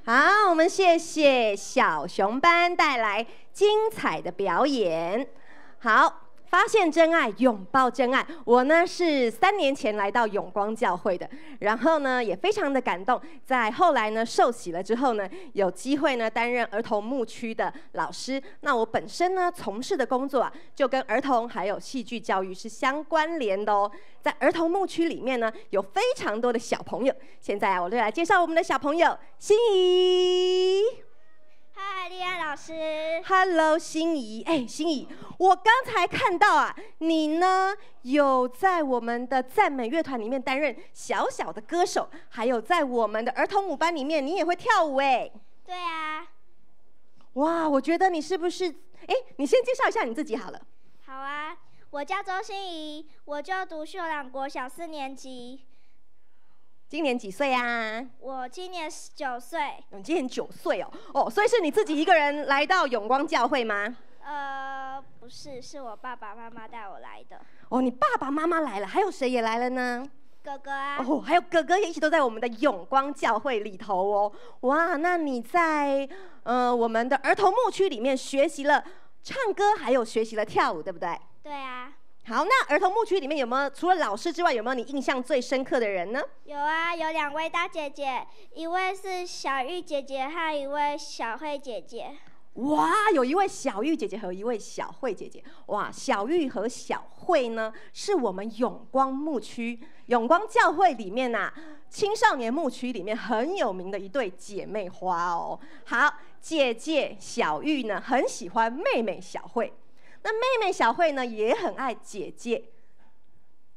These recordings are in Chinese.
好，我们谢谢小熊班带来精彩的表演。好。发现真爱，拥抱真爱。我呢是3年前来到永光教会的，然后呢也非常的感动。在后来呢受洗了之后呢，有机会呢担任儿童牧区的老师。那我本身呢从事的工作啊，就跟儿童还有戏剧教育是相关联的哦。在儿童牧区里面呢，有非常多的小朋友。现在啊，我就来介绍我们的小朋友心怡。嗨，丽安老师。Hello， 心怡。心怡，我刚才看到啊，你呢有在我们的赞美乐团里面担任小小的歌手，还有在我们的儿童舞班里面，你也会跳舞哎。对啊。哇，我觉得你是不是？你先介绍一下你自己好了。好啊，我叫周心怡，我就读秀朗国小4年级。今年几岁啊？我今年19岁。你今年9岁哦。所以是你自己一个人来到永光教会吗？不是，是我爸爸妈妈带我来的。哦，你爸爸妈妈来了，还有谁也来了呢？哥哥啊。哦，还有哥哥也一起都在我们的永光教会里头哦。哇，那你在我们的儿童牧区里面学习了唱歌，还有学习了跳舞，对不对？对啊。好，那儿童牧区里面有没有除了老师之外，有没有你印象最深刻的人呢？有啊，有2位大姐姐，一位是小玉姐姐和一位小慧姐姐。哇，有一位小玉姐姐和一位小慧姐姐。哇，小玉和小慧呢，是我们永光牧区、永光教会里面青少年牧区里面很有名的一对姐妹花哦。好，姐姐小玉呢，很喜欢妹妹小慧。那妹妹小慧呢也很爱姐姐。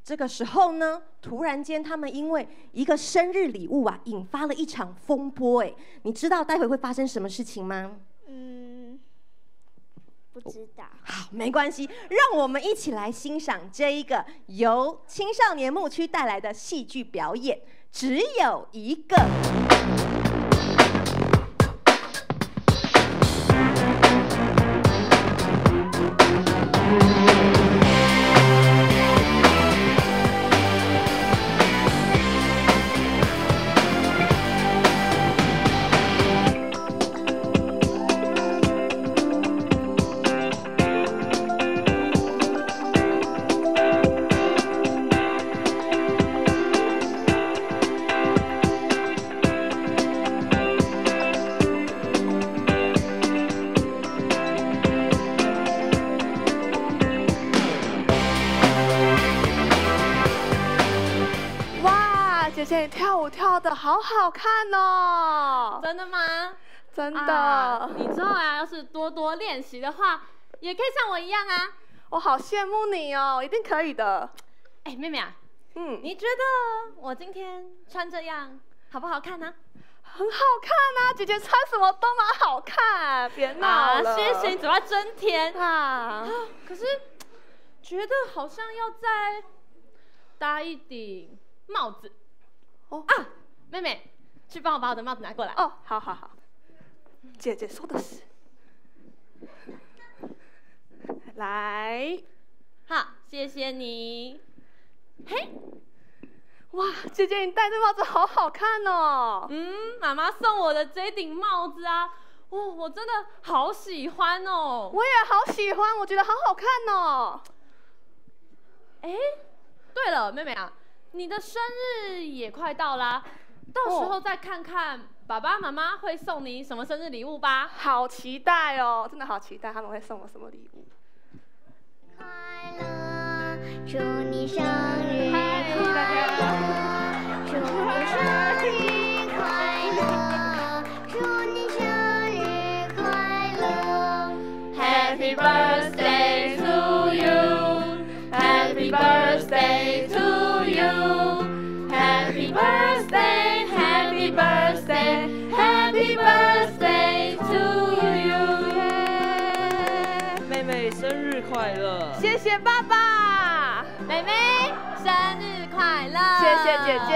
这个时候呢，突然间他们因为一个生日礼物啊，引发了一场风波。你知道待会会发生什么事情吗？不知道。好，没关系，让我们一起来欣赏这一个由青少年牧区带来的戏剧表演，只有一个。姐姐，你跳舞跳得好好看哦！真的吗？真的。你之后要是多多练习的话，也可以像我一样啊。我好羡慕你哦，一定可以的。妹妹啊，你觉得我今天穿这样好不好看呢？很好看啊，姐姐穿什么都蛮好看，别闹了。谢谢，你嘴巴真甜啊。可是觉得好像要再搭一顶帽子。妹妹，去帮我把我的帽子拿过来。哦，好好好，姐姐说的是。来，好，谢谢你。嘿，哇，姐姐你戴这帽子好好看哦。妈妈送我的这顶帽子啊，我真的好喜欢哦。我也好喜欢，我觉得好好看哦。对了，妹妹啊，你的生日也快到啦，到时候再看看爸爸妈妈会送你什么生日礼物吧。好期待哦，真的好期待他们会送我什么礼物。快乐，祝你生日快乐，祝你生日快乐，祝你生日快乐 Happy birthday to you, Happy birthday to you, Happy birthday, Happy birthday, Happy birthday to you. 妹妹生日快乐！谢谢爸爸，妹妹生日快乐！谢谢姐姐，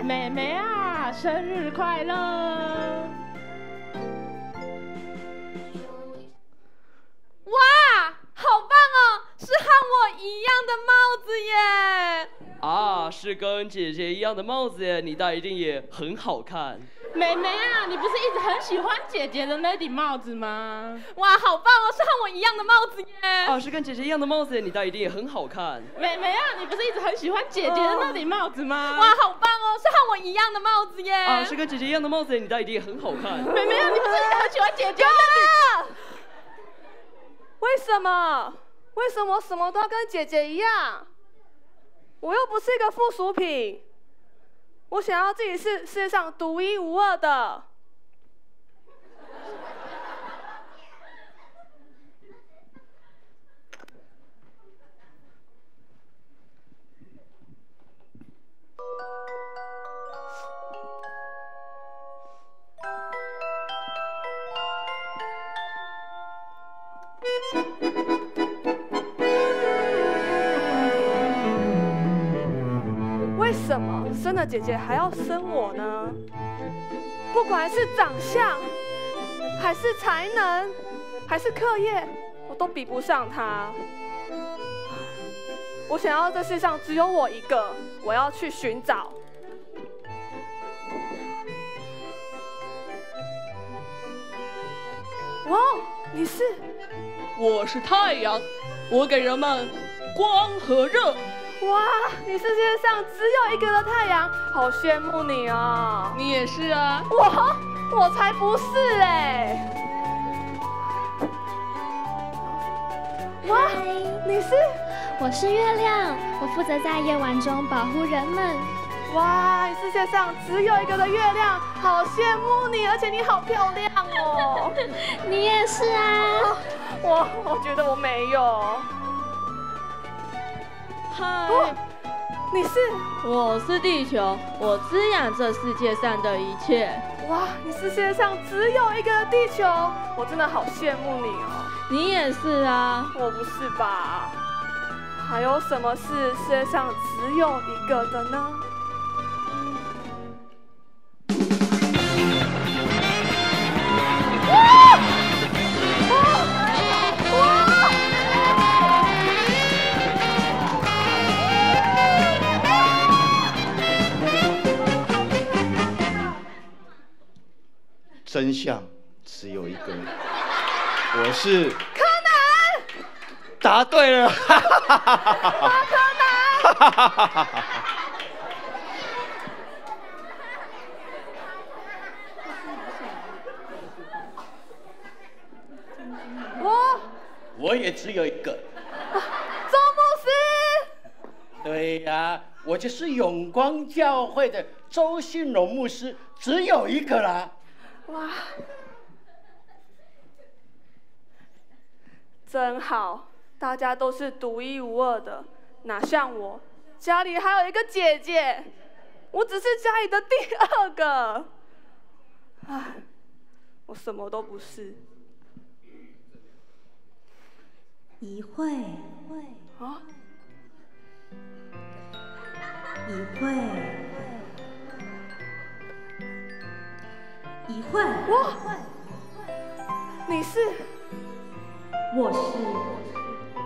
妹妹啊，生日快乐！哇，好棒哦，是和我一样的帽子耶！是跟姐姐一样的帽子耶，你戴一定也很好看。妹妹啊，你不是一直很喜欢姐姐的那顶帽子吗？哇，好棒哦，是和我一样的帽子耶！哦，是跟姐姐一样的帽子，你戴一定也很好看。妹妹啊，你不是一直很喜欢姐姐的那顶帽子吗？哇，好棒哦，是和我一样的帽子耶！哦，是跟姐姐一样的帽子，你戴一定也很好看。妹妹啊，你不是一直很喜欢姐姐的那顶？为什么？为什么什么都要跟姐姐一样？我又不是一个附属品，我想要自己是世界上独一无二的。为什么生了姐姐还要生我呢？不管是长相，还是才能，还是课业，我都比不上她。我想要这世上只有我一个，我要去寻找。哇，你是？我是太阳，我给人们光和热。哇，你是世界上只有一个的太阳，好羡慕你哦！你也是啊。我才不是哎！哇，你是？我是月亮，我负责在夜晚中保护人们。哇，你世界上只有一个的月亮，好羡慕你，而且你好漂亮哦！你也是啊。我觉得我没有。嗨，你是？我是地球，我滋养这世界上的一切。哇，你是世界上只有一个的地球，我真的好羡慕你哦。你也是啊。我不是吧？还有什么是世界上只有一个的呢？真相只有一个，我是柯南。答对了，哈哈哈哈哈哈！柯南，哈哈哈哈哈！我也只有一个。周牧师。对呀，我就是永光教会的周信荣牧师，只有一个啦。哇，真好，大家都是独一无二的，哪像我，家里还有一个姐姐，我只是家里的第二个。唉，我什么都不是。一会啊，一会，一会，哇，你是？我是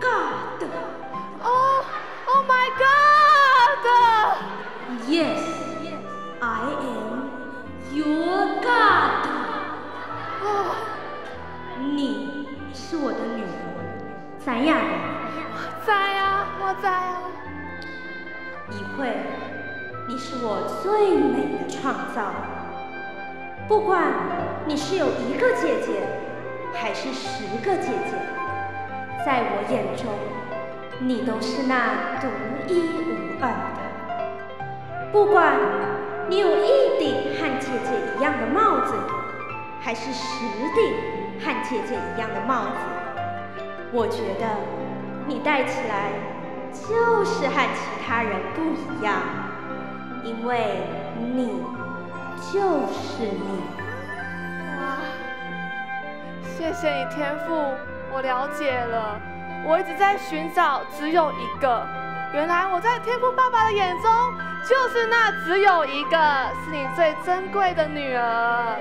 God。Oh my God！Yes, I am your God。你是我的女儿，咱呀。在呀，我在呀。一会，你是我最美的创造。不管你是有一个姐姐，还是10个姐姐，在我眼中，你都是那独一无二的。不管你有1顶和姐姐一样的帽子，还是10顶和姐姐一样的帽子，我觉得你戴起来就是和其他人不一样，因为你就是你。哇，谢谢你天父，我了解了。我一直在寻找只有一个，原来我在天父爸爸的眼中就是那只有一个，是你最珍贵的女儿。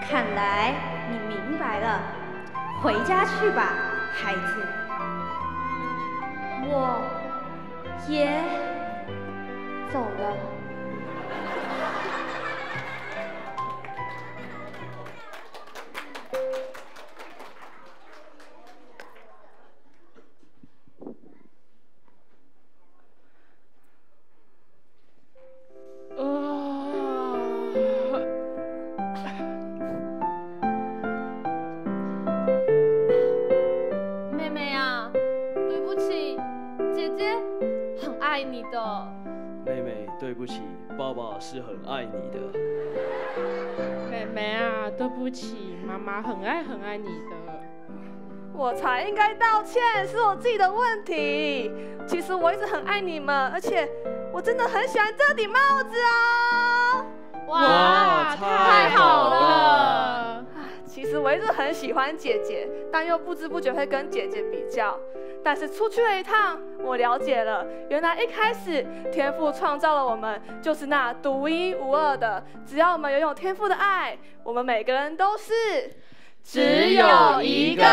看来你明白了，回家去吧，孩子。我也走了。的。妹妹，对不起，爸爸是很爱你的。妹妹啊，对不起，妈妈很爱你的。我才应该道歉，是我自己的问题。其实我一直很爱你们，而且我真的很喜欢这顶帽子哦。哇，太好了！其实我一直很喜欢姐姐，但又不知不觉会跟姐姐比较。但是出去了一趟，我了解了，原来一开始天父创造了我们，就是那独一无二的。只要我们拥有天父的爱，我们每个人都是只有一个。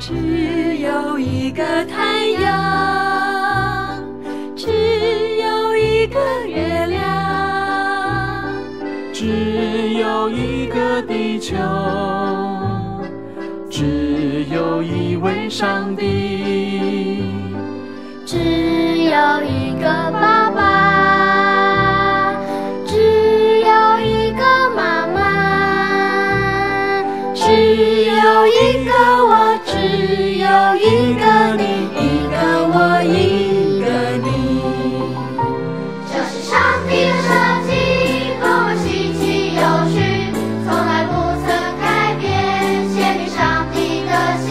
只有一个太阳，只有一个月亮，只有一个地球，只有一位上帝，只有一个爸爸，只有一个妈妈，只有一个我，只有一个你，一个我，一个你。这是上帝的设计，多么稀奇有趣，从来不曾改变，显明上帝的心。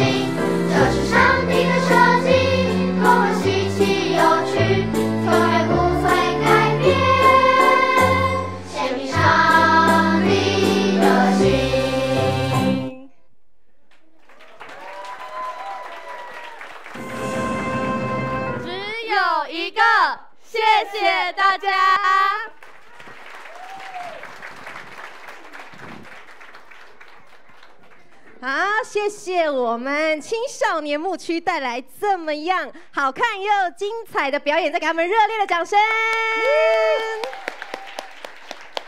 这是上帝的设计，多么稀奇有趣，从来不曾改变，显明上帝的心。只有一个，谢谢大家。好，谢谢我们青少年牧区带来这么样好看又精彩的表演，再给他们热烈的掌声。